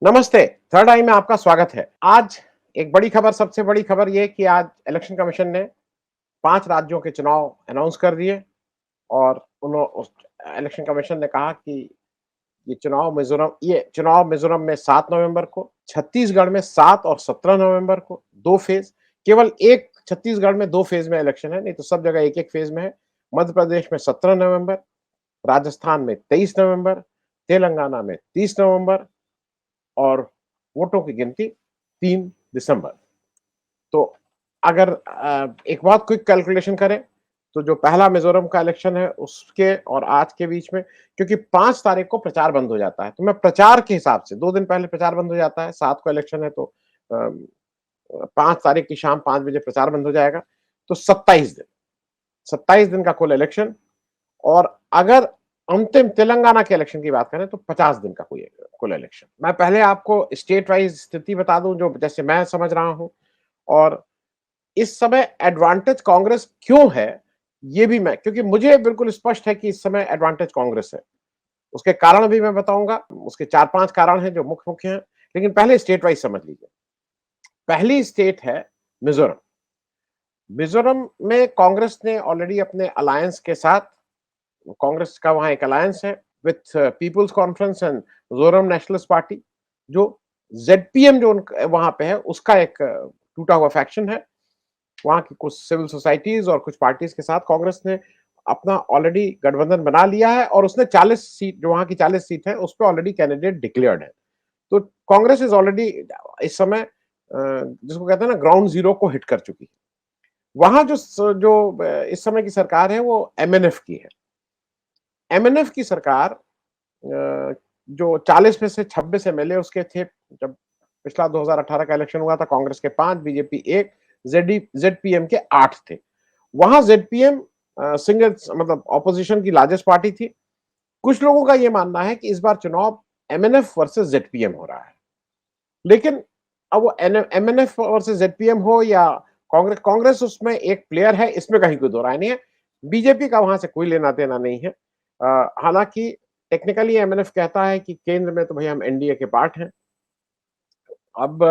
नमस्ते। थर्ड आई में आपका स्वागत है। आज एक बड़ी खबर, सबसे बड़ी खबर ये कि आज इलेक्शन कमीशन ने 5 राज्यों के चुनाव अनाउंस कर दिए और उस इलेक्शन कमीशन ने कहा कि ये चुनाव मिज़ोरम में 7 नवंबर को, छत्तीसगढ़ में 7 और 17 नवंबर को 2 फेज़, केवल एक छत्तीसगढ़ में 2 फेज़ में इलेक्शन है, नहीं तो सब जगह एक-एक फेज़ में है। मध्य प्रदेश में 17 नवंबर, राजस्थान में 23 नवंबर, तेलंगाना में 30 नवंबर और वोटों की गिनती 3 दिसंबर। तो अगर एक बहुत क्विक कैलकुलेशन करें, तो जो पहला मिज़ोरम का इलेक्शन है, उसके और आज के बीच में क्योंकि 5 तारीख को प्रचार बंद हो जाता है, तो मैं प्रचार के हिसाब से 2 दिन पहले प्रचार बंद हो जाता है, 7 को इलेक्शन है तो 5 तारीख की शाम 5 बजे प्रचार बंद हो जाएगा, तो 27 दिन का कुल इलेक्शन और अगर अंतिम तेलंगाना के इलेक्शन की बात करें तो 50 दिन का कोई कुल इलेक्शन। मैं पहले आपको स्टेट वाइज़ स्थिति बता दूँ जो जैसे मैं समझ रहा हूँ और इस समय एडवांटेज कांग्रेस क्यों है, ये भी मैं क्योंकि मुझे बिल्कुल स्पष्ट है कि इस समय एडवांटेज कांग्रेस है। उसके कारण भी मैं बताऊँगा, उसके 4-5 कारण हैं जो मुख्य-मुख्य हैं, लेकिन पहले स्टेट वाइज़ समझ लीजिए। पहली स्टेट है मिज़ोरम। मिज़ोरम में कांग्रेस ने ऑलरेडी अपने अलायंस के साथ कांग्रेस का वहाँ एक अलायंस है with people's conference and Mizoram nationalist party जो ज़ेडपीएम जो वहाँ पे है उसका एक टूटा हुआ फैक्शन है। वहाँ की कुछ सिविल सोसाइटीज़ और कुछ पार्टीज़ के साथ कांग्रेस ने अपना ऑलरेडी गठबंधन बना लिया है और उसने 40 सीट जो वहाँ की 40 सीट है, उस पे ऑलरेडी कैंडिडेट डिक्लेयर्ड है। तो कांग्रेस इज़ ऑलरेडी इस समय जिसको कहते हैं ना ग्राउंड ज़ीरो को हिट कर चुकी है। वहाँ इस समय की सरकार है वो एमएनएफ की है। एमएनएफ की सरकार जो 40 में से 26 एमएलए उसके थे जब पिछला 2018 का इलेक्शन हुआ था कांग्रेस के 5 बीजेपी 1 जेडपीएम के 8 थे। वहां जेडपीएम सिंगल मतलब ऑपोजिशन की लार्जेस्ट पार्टी थी। कुछ लोगों का यह मानना है कि इस बार चुनाव एमएनएफ वर्सेस जेडपीएम हो रहा है। लेकिन अब वो एमएनएफ वर्सेस जेडपीएम हो या कांग्रेस कांग्रेस उसमें एक प्लेयर है, इसमें कहीं कोई दो राय नहीं है। बीजेपी का वहां से कोई लेना देना नहीं है। हालांकि टेक्निकली एमएनएफ कहता है कि केंद्र में तो भाई हम एनडीए के पार्ट हैं। अब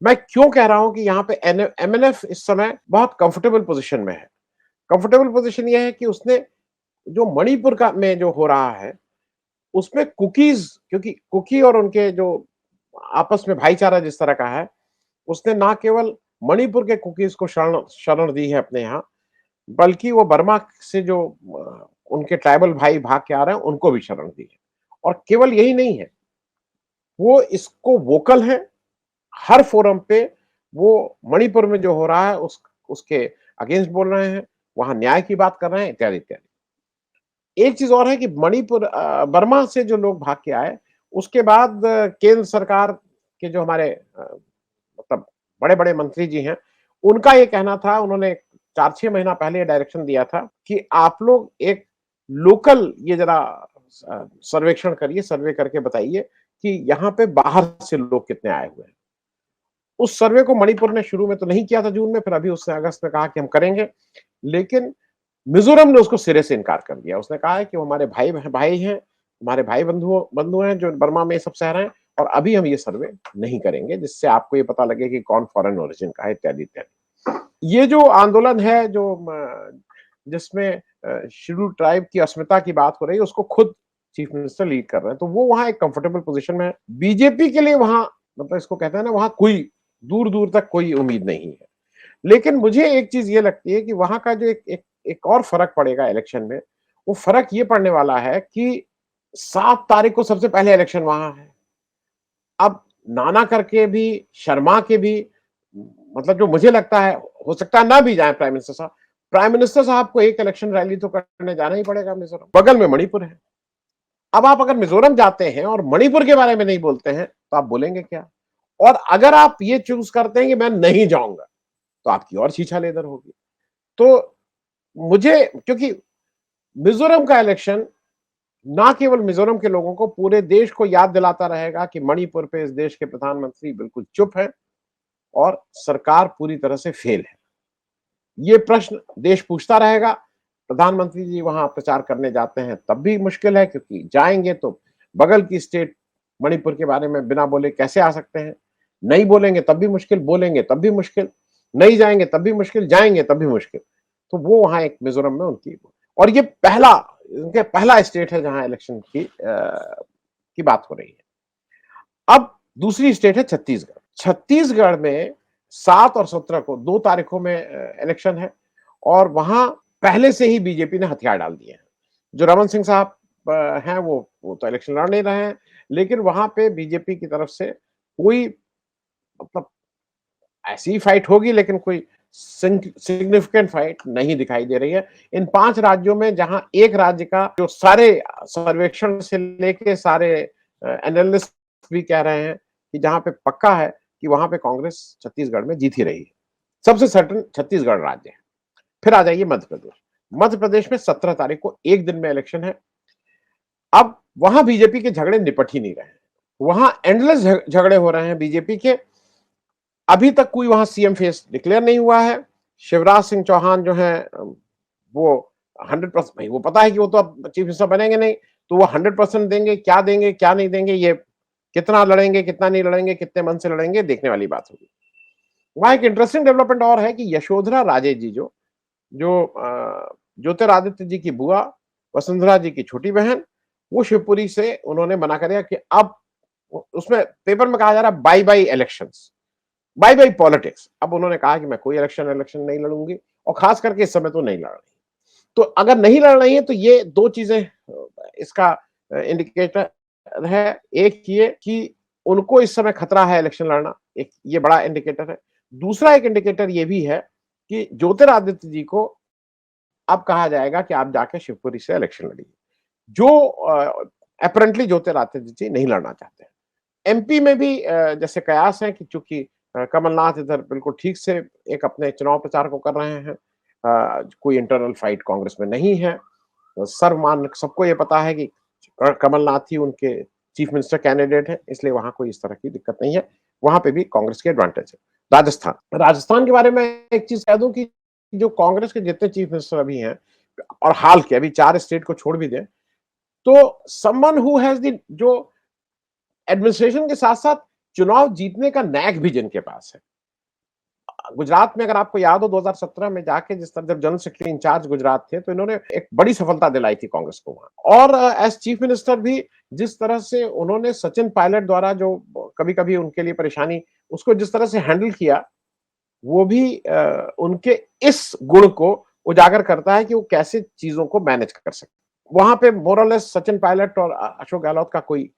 मैं क्यों कह रहा हूं कि यहाँ पे एमएनएफ इस समय बहुत कंफर्टेबल पोजीशन में है। कंफर्टेबल पोजीशन यह है कि उसने जो मणिपुर का में जो हो रहा है उसमें कुकीज क्योंकि कुकी और उनके जो आपस में भाईचारा जिस तरह का है उसने ना केवल मणिपुर के कुकीज को शरण शरण दी है अपने यहाँ बल्कि वो बर्मा से जो उनके ट्राइबल भाई भाग के आ रहे हैं उनको भी शरण दी है और केवल यही नहीं है वो इसको वोकल है हर फोरम पे वो मणिपुर में जो हो रहा है उसके अगेंस्ट बोल रहे हैं वहां न्याय की बात कर रहे हैं इत्यादि इत्यादि। एक चीज और है कि मणिपुर बर्मा से जो लोग भाग के आए उसके बाद केंद्र सरकार के जो हमारे मतलब बड़े-बड़े मंत्री जी हैं, उनका ये कहना था उन्होंने 4-6 महीना पहले ये डायरेक्शन दिया था कि आप लोग एक लोकल ये जरा सर्वेक्षण करिए, सर्वे करके बताइए कि यहाँ पे बाहर से लोग कितने आए हुए हैं। उस सर्वे को मणिपुर ने शुरू में तो नहीं किया था जून में, फिर अभी उसने अगस्त में कहा कि हम करेंगे, लेकिन मिज़ोरम ने उसको सिरे से इनकार कर दिया। उसने कहा है कि वो हमारे भाई हैं, हमारे भाई बंधु बंधु हैं जो बर्मा में ये सब सह रहे हैं और अभी हम ये सर्वे नहीं करेंगे, जिससे आपको ये पता लगे कि कौन फॉरेन ओरिजिन का है इत्यादि, इत्यादि। ये जो आंदोलन है जो जिसमें शेड्यूल्ड ट्राइब की अस्मिता की बात हो रही है, उसको खुद चीफ मिनिस्टर लीड कर रहे हैं, तो वो वहाँ एक कंफर्टेबल पोज़ीशन में है। बीजेपी के लिए वहाँ मतलब इसको कहते हैं ना वहाँ कोई दूर-दूर तक कोई उम्मीद नहीं है। लेकिन मुझे एक चीज़ ये लगती है कि वहाँ का जो एक और फ़र्क पड़ेगा इलेक्शन में, वो फ़र्क ये पड़ने वाला है कि 7 तारीख को सबसे पहले इलेक्शन वहाँ है। अब नाना करके भी, शर्मा के भी मतलब जो मुझे लगता है, हो सकता है ना भी जाएँ प्राइम मिनिस्टर साहब। प्राइम मिनिस्टर साहब को एक इलेक्शन रैली तो करने जाना ही पड़ेगा मिज़ोरम, बगल में मणिपुर है। अब आप अगर मिज़ोरम जाते हैं और मणिपुर के बारे में नहीं बोलते हैं, तो आप बोलेंगे क्या? और अगर आप ये चूज़ करते हैं कि मैं नहीं जाऊँगा, तो आपकी और छीछा-लेदर होगी। तो मुझे क्योंकि मिज़ोरम का इलेक्शन ना केवल मिज़ोरम के लोगों को पूरे देश को याद दिलाता रहेगा कि मणिपुर पे इस देश के प्रधानमंत्री बिल्कुल चुप हैं और सरकार पूरी तरह से फेल है। ये प्रश्न देश पूछता रहेगा। प्रधानमंत्री जी वहां प्रचार करने जाते हैं तब भी मुश्किल है क्योंकि जाएंगे तो बगल की स्टेट मणिपुर के बारे में बिना बोले कैसे आ सकते हैं? नहीं बोलेंगे तब भी मुश्किल, बोलेंगे तब भी मुश्किल, नहीं जाएँगे तब भी मुश्किल, जाएँगे तब भी मुश्किल। तो वो वहाँ एक मिज़ोरम में उनकी, और ये पहला स्टेट है जहाँ इलेक्शन की बात हो रही है। अब दूसरी स्टेट है छत्तीसगढ़। छत्तीसगढ़ में 7 और 17 को 2 तारीखों में इलेक्शन है, और वहाँ पहले से ही बीजेपी ने हथियार डाल दिए हैं। जो रमन सिंह साहब हैं वो तो इलेक्शन लड़ नहीं रहे हैं, लेकिन वहाँ पे बीजेपी की तरफ से कोई, मतलब ऐसी फाइट होगी लेकिन कोई सिग्निफिकेंट फाइट नहीं दिखाई दे रही है। इन 5 राज्यों में जहां एक राज्य का जो सारे सर्वेक्षण से लेके सारे एनालिस्ट भी कह रहे हैं कि जहां पे पक्का है कि वहां पे कांग्रेस छत्तीसगढ़ में जीत ही रही है। सबसे सर्टेन छत्तीसगढ़ राज्य है। फिर आ जाइए मध्य प्रदेश। मध्य प्रदेश में 17 तारीख को एक दिन में इलेक्शन है। अब वहां बीजेपी के झगड़े निपट ही नहीं रहे हैं। वहां एंडलेस झगड़े हो रहे हैं बीजेपी के। अभी तक कोई वहां सीएम फेस डिक्लेयर नहीं हुआ है। शिवराज सिंह चौहान जो है वो 100%, भाई वो पता है कि वो तो अब चीफ मिनिस्टर बनेंगे नहीं, तो वो 100% देंगे क्या नहीं देंगे, ये कितना लड़ेंगे कितना नहीं लड़ेंगे, कितने मन से लड़ेंगे, देखने वाली बात होगी। वहां एक इंटरेस्टिंग डेवलपमेंट और है कि यशोधरा राजे जी जो जो ज्योतिरादित्य जी की बुआ, वसुंधरा जी की छोटी बहन, वो शिवपुरी से उन्होंने मना कर दिया कि अब उसमें पेपर में कहा जा रहा है bye bye elections, bye bye politics. अब उन्होंने कहा कि मैं कोई इलेक्शन नहीं लड़ूंगी, और खास करके इस समय तो नहीं लड़ रही। तो अगर नहीं लड़ रही है तो ये दो चीजें इसका इंडिकेटर है। एक ये कि उनको इस समय खतरा है इलेक्शन लड़ना, एक ये बड़ा इंडिकेटर है। दूसरा एक इंडिकेटर ये भी है कि ज्योतिरादित्य जी को अब कहा जाएगा कि आप जाके शिवपुरी से इलेक्शन लड़िए, जो अपरेंटली ज्योतिरादित्य जी नहीं लड़ना चाहते हैं। एमपी में भी जैसे कयास है कि चूंकि कमलनाथ इधर बिल्कुल ठीक से एक अपने चुनाव प्रचार को कर रहे हैं, कोई इंटरनल फाइट कांग्रेस में नहीं है, सर्वमान्य सबको ये पता है कि कमलनाथ ही उनके चीफ मिनिस्टर कैंडिडेट है, इसलिए वहां कोई इस तरह की दिक्कत नहीं है। वहां पे भी कांग्रेस की एडवांटेज है। राजस्थान के बारे में एक चीज कह दूं कि जो कांग्रेस के जितने चीफ मिनिस्टर अभी हैं, और हाल के अभी 4 स्टेट को छोड़ भी दें, तो समवन हु हैज द जो एडमिनिस्ट्रेशन के साथ साथ चुनाव जीतने का नैक भी जिनके पास है। गुजरात में अगर आपको याद हो 2017 में जाके जिस तरह जब जनरल सेक्रेटरी इंचार्ज गुजरात थे, तो इन्होंने एक बड़ी सफलता दिलाई थी कांग्रेस को वहां। और एज चीफ मिनिस्टर भी जिस तरह से उन्होंने सचिन पायलट द्वारा जो कभी कभी उनके लिए परेशानी, उसको जिस तरह से हैंडल किया, वो भी उनके इस गुण को उजागर करता है कि वो कैसे चीजों को मैनेज कर सकते। वहां पे मोरलेस सचिन पायलट और अशोक गहलोत का कोई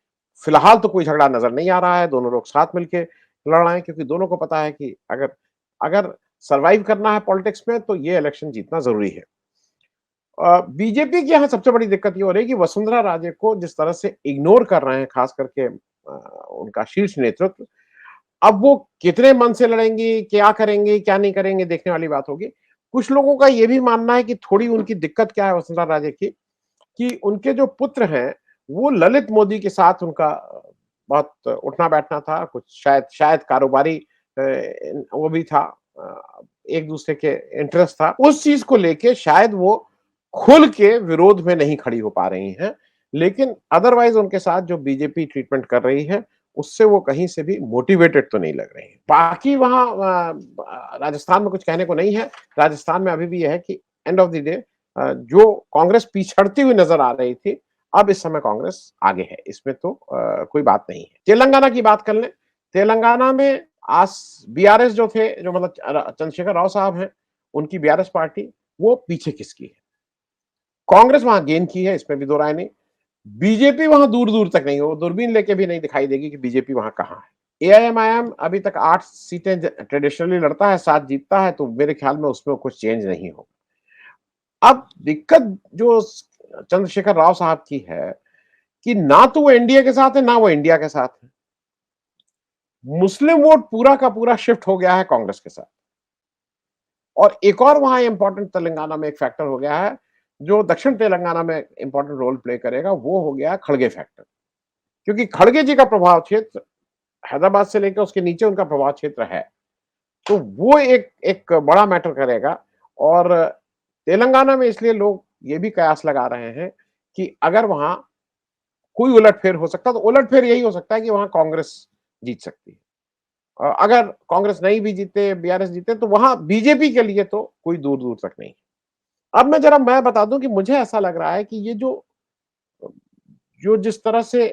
फिलहाल तो कोई झगड़ा नजर नहीं आ रहा है। दोनों लोग साथ मिलके लड़ रहे हैं, क्योंकि दोनों को पता है कि अगर अगर सरवाइव करना है पॉलिटिक्स में तो ये इलेक्शन जीतना जरूरी है। बीजेपी की यहाँ सबसे बड़ी दिक्कत ये हो रही है कि वसुंधरा राजे को जिस तरह से इग्नोर कर रहे हैं, खास करके उनका शीर्ष नेतृत्व। अब वो कितने मन से लड़ेंगी, क्या करेंगे, क्या नहीं करेंगे, देखने वाली बात होगी। कुछ लोगों का ये भी मानना है कि थोड़ी उनकी दिक्कत क्या है वसुंधरा राजे की, कि उनके जो पुत्र हैं, वो ललित मोदी के साथ उनका बहुत उठना बैठना था, कुछ शायद शायद कारोबारी वो भी था, एक दूसरे के इंटरेस्ट था। उस चीज को लेके शायद वो खुल के विरोध में नहीं खड़ी हो पा रही हैं, लेकिन अदरवाइज उनके साथ जो बीजेपी ट्रीटमेंट कर रही है, उससे वो कहीं से भी मोटिवेटेड तो नहीं लग रही है। बाकी वहां राजस्थान में कुछ कहने को नहीं है। राजस्थान में अभी भी यह है कि एंड ऑफ द डे जो कांग्रेस पिछड़ती हुई नजर आ रही थी, अब इस समय कांग्रेस आगे है, इसमें तो कोई बात नहीं है। तेलंगाना की बात कर लें। तेलंगाना में आज बीआरएस जो थे, जो मतलब चंद्रशेखर राव साहब हैं, उनकी बीआरएस पार्टी वो पीछे खिसकी है। कांग्रेस वहां गेन की है, इसमें भी दो राय नहीं। बीजेपी वहां दूर दूर तक नहीं, वो दूरबीन लेके भी नहीं दिखाई देगी कि बीजेपी वहां कहां है। एआईएमआईएम अभी तक 8 सीटें ट्रेडिशनली लड़ता है, 7 जीतता है, तो मेरे ख्याल में उसमें कुछ चेंज नहीं होगा। अब दिक्कत जो चंद्रशेखर राव साहब की है कि ना तो वो एनडीए के साथ है, ना वो इंडिया के साथ है। मुस्लिम वोट पूरा का पूरा शिफ्ट हो गया है कांग्रेस के साथ। और एक और वहां इंपॉर्टेंट तेलंगाना में एक फैक्टर हो गया है, जो दक्षिण तेलंगाना में इंपॉर्टेंट रोल प्ले करेगा, वो हो गया खड़गे फैक्टर। क्योंकि खड़गे जी का प्रभाव क्षेत्र हैदराबाद से लेकर उसके नीचे उनका प्रभाव क्षेत्र है, तो वो एक एक बड़ा मैटर करेगा। और तेलंगाना में इसलिए लोग ये भी कयास लगा रहे हैं कि अगर वहां कोई उलटफेर हो सकता है, तो उलटफेर यही हो सकता है कि वहां कांग्रेस जीत सकती है। अगर कांग्रेस नहीं भी जीते, बीआरएस जीते, तो वहां बीजेपी के लिए तो कोई दूर दूर तक नहीं। अब मैं बता दूं कि मुझे ऐसा लग रहा है कि ये जो जो जिस तरह से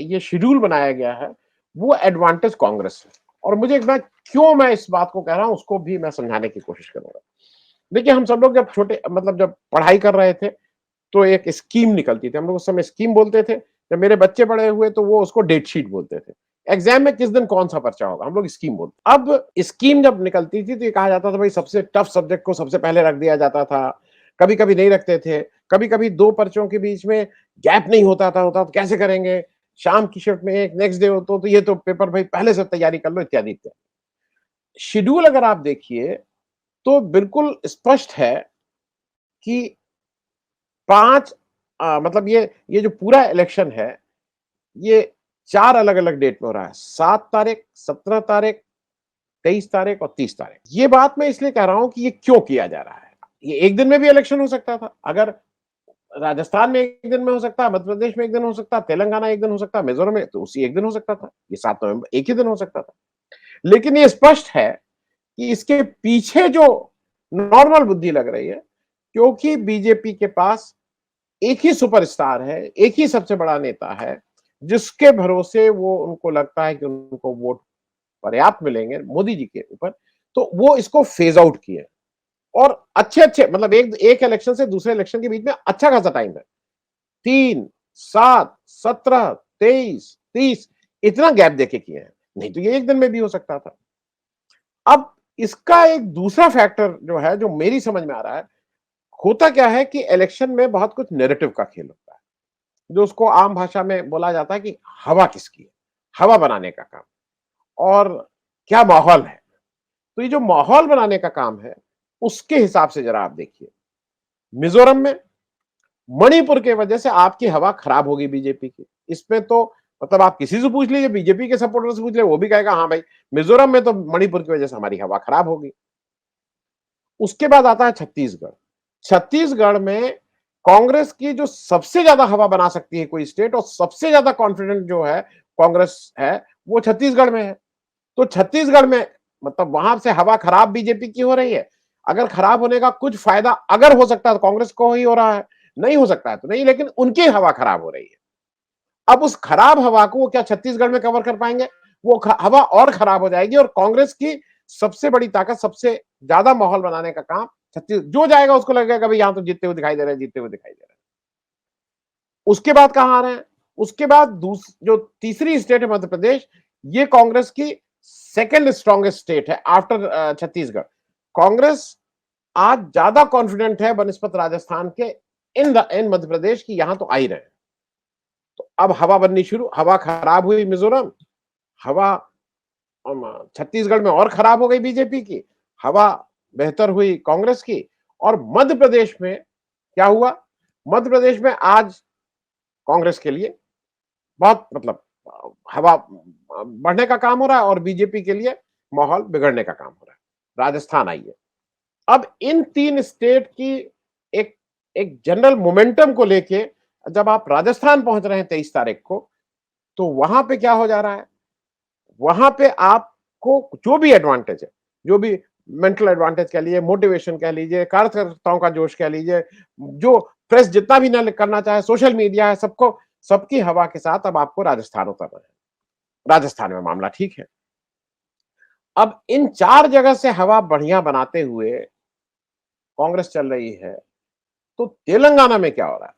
ये शेड्यूल बनाया गया है, वो एडवांटेज कांग्रेस है। और मैं इस बात को कह रहा हूं, उसको भी मैं समझाने की कोशिश करूंगा। देखिए, हम सब लोग जब छोटे जब पढ़ाई कर रहे थे, तो एक स्कीम निकलती थी। हम लोग उस समय स्कीम बोलते थे। जब मेरे बच्चे बड़े हुए तो वो उसको डेट शीट बोलते थे। एग्जाम में किस दिन कौन सा पर्चा होगा, हम लोग स्कीम बोलते। अब स्कीम जब निकलती थी तो ये कहा जाता था भाई सबसे टफ सब्जेक्ट को सबसे पहले रख दिया जाता था। कभी कभी नहीं रखते थे, कभी कभी दो पर्चों के बीच में गैप नहीं होता तो कैसे करेंगे, शाम की शिफ्ट में एक, नेक्स्ट डे हो तो ये तो पेपर भाई पहले से तैयारी कर लो, इत्यादि इत्यादि। शेड्यूल अगर आप देखिए तो बिल्कुल स्पष्ट है कि 5 ये जो पूरा इलेक्शन है, ये 4 अलग-अलग डेट में हो रहा है। 7 तारीख, 17 तारीख, 23 तारीख और 30 तारीख। ये बात मैं इसलिए कह रहा हूं कि ये क्यों किया जा रहा है? ये एक दिन में भी इलेक्शन हो सकता था। अगर राजस्थान में एक दिन में हो सकता है, मध्य प्रदेश में एक दिन हो सकता है, तेलंगाना एक दिन हो सकता है, मिजोरम में तो उसी एक दिन हो सकता था। ये 7 नवंबर एक ही दिन हो सकता था। लेकिन ये स्पष्ट है कि इसके पीछे जो नॉर्मल बुद्धि लग रही है, क्योंकि बीजेपी के पास एक ही सुपरस्टार है, एक ही सबसे बड़ा नेता है, जिसके भरोसे वो उनको लगता है कि उनको वोट पर्याप्त मिलेंगे मोदी जी के ऊपर, तो वो इसको फेज आउट किए। और अच्छे-अच्छे एक एक इलेक्शन से दूसरे इलेक्शन के बीच में अच्छा खासा टाइम है। 3, 7, 17, 23, 30 इतना गैप देके किए हैं। नहीं तो ये एक दिन में भी हो सकता था। अब इसका एक दूसरा फैक्टर जो है, जो मेरी समझ में आ रहा है, होता क्या है कि इलेक्शन में बहुत कुछ नैरेटिव का खेल होता है। जो उसको आम भाषा में बोला जाता है कि हवा किसकी है, हवा बनाने का काम और क्या माहौल है। तो ये जो माहौल बनाने का काम है, उसके हिसाब से जरा आप देखिए, मिजोरम में मणिपुर के वजह से आपकी हवा खराब होगी बीजेपी की। इसमें तो आप किसी से पूछ लीजिए, बीजेपी के सपोर्टर से पूछ ले, वो भी कहेगा हाँ भाई, मिजोरम में तो मणिपुर की वजह से हमारी हवा खराब होगी। उसके बाद आता है छत्तीसगढ़। छत्तीसगढ़ में कांग्रेस की जो सबसे ज्यादा हवा बना सकती है कोई स्टेट, और सबसे ज्यादा कॉन्फिडेंट जो है कांग्रेस है, वो छत्तीसगढ़ में है। तो छत्तीसगढ़ में वहां से हवा खराब बीजेपी की हो रही है। अगर खराब होने का कुछ फायदा अगर हो सकता है तो कांग्रेस को ही हो रहा है, नहीं हो सकता है तो नहीं, लेकिन उनकी हवा खराब हो रही है। अब उस खराब हवा को वो क्या छत्तीसगढ़ में कवर कर पाएंगे? वो हवा और खराब हो जाएगी, और कांग्रेस की सबसे बड़ी ताकत, सबसे ज्यादा माहौल बनाने का काम छत्तीस जो जाएगा उसको लगेगा भाई यहां तो जीतते हुए दिखाई दे रहे हैं, जीतते हुए दिखाई दे रहे हैं। उसके बाद कहां आ रहे हैं? उसके बाद जो तीसरी स्टेट है मध्य प्रदेश, ये कांग्रेस की सेकेंड स्ट्रॉन्गेस्ट स्टेट है आफ्टर छत्तीसगढ़। कांग्रेस आज ज्यादा कॉन्फिडेंट है बनस्पत राजस्थान के इन मध्य प्रदेश की, यहां तो आ ही रहे हैं। तो अब हवा बननी शुरू, हवा खराब हुई मिजोरम, हवा छत्तीसगढ़ में और खराब हो गई बीजेपी की, हवा बेहतर हुई कांग्रेस की। और मध्य प्रदेश में क्या हुआ? मध्य प्रदेश में आज कांग्रेस के लिए बहुत हवा बढ़ने का काम हो रहा है, और बीजेपी के लिए माहौल बिगड़ने का काम हो रहा है। राजस्थान आइए, अब इन तीन स्टेट की एक एक जनरल मोमेंटम को लेके जब आप राजस्थान पहुंच रहे हैं 23 तारीख को, तो वहां पे क्या हो जा रहा है? वहां पे आपको जो भी एडवांटेज है, जो भी मेंटल एडवांटेज कह लीजिए, मोटिवेशन कह लीजिए, कार्यकर्ताओं का जोश कह लीजिए, जो प्रेस जितना भी ना करना चाहे, सोशल मीडिया है, सबको सबकी हवा के साथ अब आपको राजस्थान उतरना है। राजस्थान में मामला ठीक है। अब इन 4 जगह से हवा बढ़िया बनाते हुए कांग्रेस चल रही है, तो तेलंगाना में क्या हो रहा है?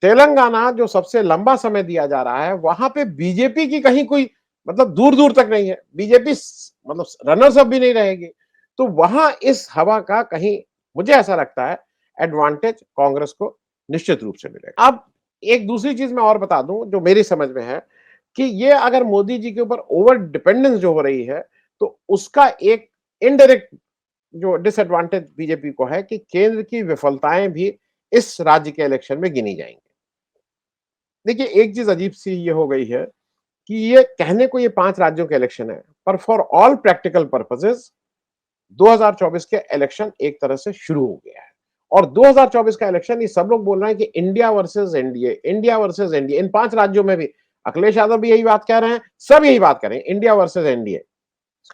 तेलंगाना जो सबसे लंबा समय दिया जा रहा है, वहां पे बीजेपी की कहीं कोई दूर दूर तक नहीं है। बीजेपी रनर्स अप भी नहीं रहेगी। तो वहां इस हवा का कहीं, मुझे ऐसा लगता है, एडवांटेज कांग्रेस को निश्चित रूप से मिलेगा। अब एक दूसरी चीज मैं और बता दूं जो मेरी समझ में है, कि ये अगर मोदी जी के ऊपर ओवर डिपेंडेंस जो हो रही है, तो उसका एक इनडायरेक्ट जो डिसएडवांटेज बीजेपी को है कि केंद्र की विफलताएं भी इस राज्य के इलेक्शन में गिनी जाएंगी। देखिए, एक चीज अजीब सी ये हो गई है कि ये कहने को ये 5 राज्यों के इलेक्शन है, पर फॉर ऑल प्रैक्टिकल पर्पसेस 2024 के इलेक्शन एक तरह से शुरू हो गया है। और 2024 का इलेक्शन ये सब लोग बोल रहे हैं कि India versus NDA, India versus NDA. इन 5 राज्यों में भी अखिलेश यादव भी यही बात कह रहे हैं, सब यही बात कर रहे हैं, इंडिया वर्सेस एनडीए।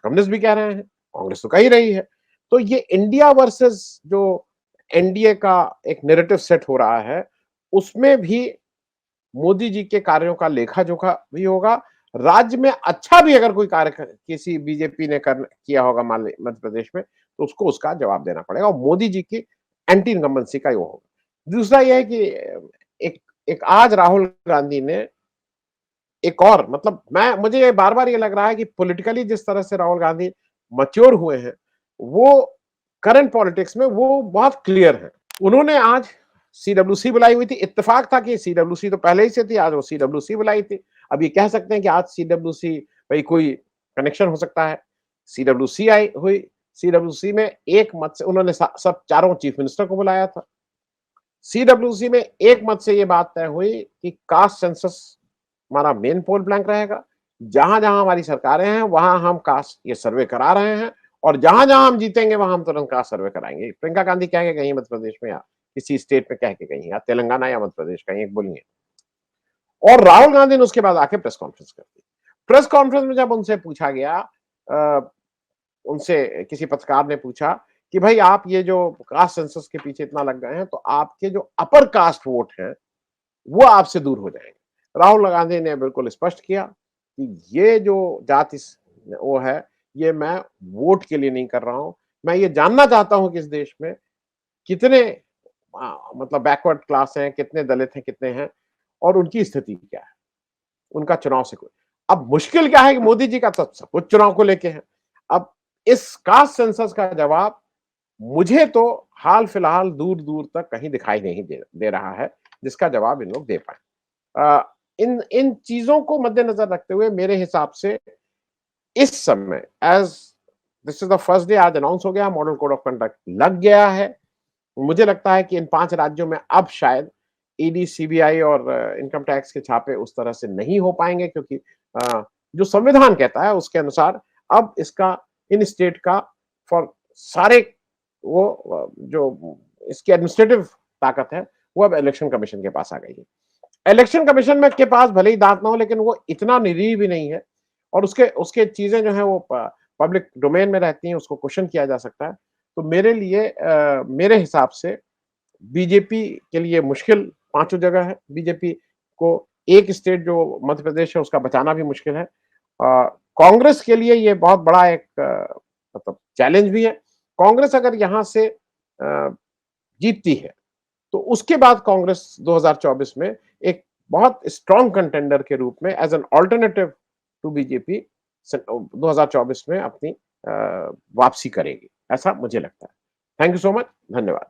कम्युनिस्ट भी कह रहे हैं, कांग्रेस तो कह ही रही है। तो ये इंडिया वर्सेस जो एनडीए का एक नैरेटिव सेट हो रहा है, उसमें भी मोदी जी के कार्यों का लेखा-जोखा भी होगा। राज्य में अच्छा भी अगर कोई कार्य किसी बीजेपी ने किया होगा मान ली मध्य प्रदेश में, तो उसको उसका जवाब देना पड़ेगा और मोदी जी की एंटी इनकम्बेंसी का वो होगा। दूसरा ये है कि एक एक आज राहुल गांधी ने एक और मतलब मैं मुझे ये बार-बार ये लग रहा है कि पॉलिटिकली जिस तरह से राहुल गांधी मैच्योर हुए हैं, वो करंट पॉलिटिक्स में वो बहुत क्लियर हैं। उन्होंने आज सीडब्ल्यूसी बुलाई हुई थी, इत्तेफाक था कि सीडब्ल्यूसी तो पहले ही से थी, आज वो सीडब्ल्यूसी बुलाई थी। अब ये कह सकते हैं कि आज सीडब्ल्यूसी भई कोई कनेक्शन हो सकता है। सीडब्ल्यूसी आई हुई, सीडब्ल्यूसी में एक मत से उन्होंने सब चारों चीफ मिनिस्टर को बुलाया था। सीडब्ल्यूसी में एक मत से ये बात तय हुई कि कास्ट सेंसस हमारा मेन पोल ब्लैंक रहेगा। जहां-जहां हमारी सरकारें हैं, वहां हम कास्ट ये सर्वे करा रहे हैं और जहां-जहां हम जीतेंगे, वहां हम तुरंत कास्ट सर्वे कराएंगे। प्रियंका गांधी कह के गई मध्य प्रदेश में या किसी स्टेट में कह के गई हैं, या तेलंगाना या मध्य प्रदेश कहीं एक बोली है। और राहुल गांधी ने उसके बाद आके प्रेस कॉन्फ्रेंस कर दी। प्रेस कॉन्फ्रेंस में जब उनसे पूछा गया उनसे किसी पत्रकार ने पूछा कि भाई आप ये जो कास्ट सेंसस के पीछे इतना लग गए हैं, तो आपके जो अपर कास्ट वोट हैं, वो आपसे दूर हो जाएंगे। राहुल गांधी ने बिल्कुल स्पष्ट किया कि ये जो जाति वो है, ये मैं वोट के लिए नहीं कर रहा हूं। मैं ये जानना चाहता हूं कि इस देश में कितने मतलब बैकवर्ड क्लास हैं, कितने दलित हैं, कितने हैं और उनकी स्थिति क्या है, उनका चुनाव से कोई। अब मुश्किल क्या है कि मोदी जी का तो सब कुछ चुनाव को लेके है। अब इस कास्ट सेंसस का जवाब मुझे तो हाल फिलहाल दूर-दूर तक कहीं दिखाई नहीं दे रहा है, जिसका जवाब इन लोग दे पाएँ। इन इन चीज़ों को मद्देनज़र रखते हुए मेरे हिसाब से इस समय as this is the first day आज अनाउंस हो गया, मॉडल कोड ऑफ कंडक्ट लग गया है। मुझे लगता है कि इन 5 राज्यों में अब शायद ईडी, सीबीआई और इनकम टैक्स के छापे उस तरह से नहीं हो पाएँगे क्योंकि जो संविधान कहता है उसके अनुसार अब इसका इन स्टेट का फॉर सारे वो जो इसकी एडमिनिस्ट्रेटिव ताकत है, वो अब इलेक्शन कमीशन के पास आ गई है। इलेक्शन कमीशन में के पास भले ही दांत ना हो लेकिन वो इतना निरीह भी नहीं है और उसके उसके चीजें जो है वो पब्लिक डोमेन में रहती हैं, उसको क्वेश्चन किया जा सकता है। तो मेरे लिए मेरे हिसाब से बीजेपी के लिए मुश्किल पांचों जगह है। बीजेपी को एक स्टेट जो मध्य प्रदेश है उसका बचाना भी मुश्किल है। कांग्रेस के लिए ये बहुत बड़ा एक मतलब चैलेंज भी है। कांग्रेस अगर यहाँ से जीतती है तो उसके बाद कांग्रेस 2024 में एक बहुत स्ट्रॉन्ग कंटेंडर के रूप में as an alternative to BJP 2024 में अपनी वापसी करेगी, ऐसा मुझे लगता है। थैंक यू सो मच, धन्यवाद।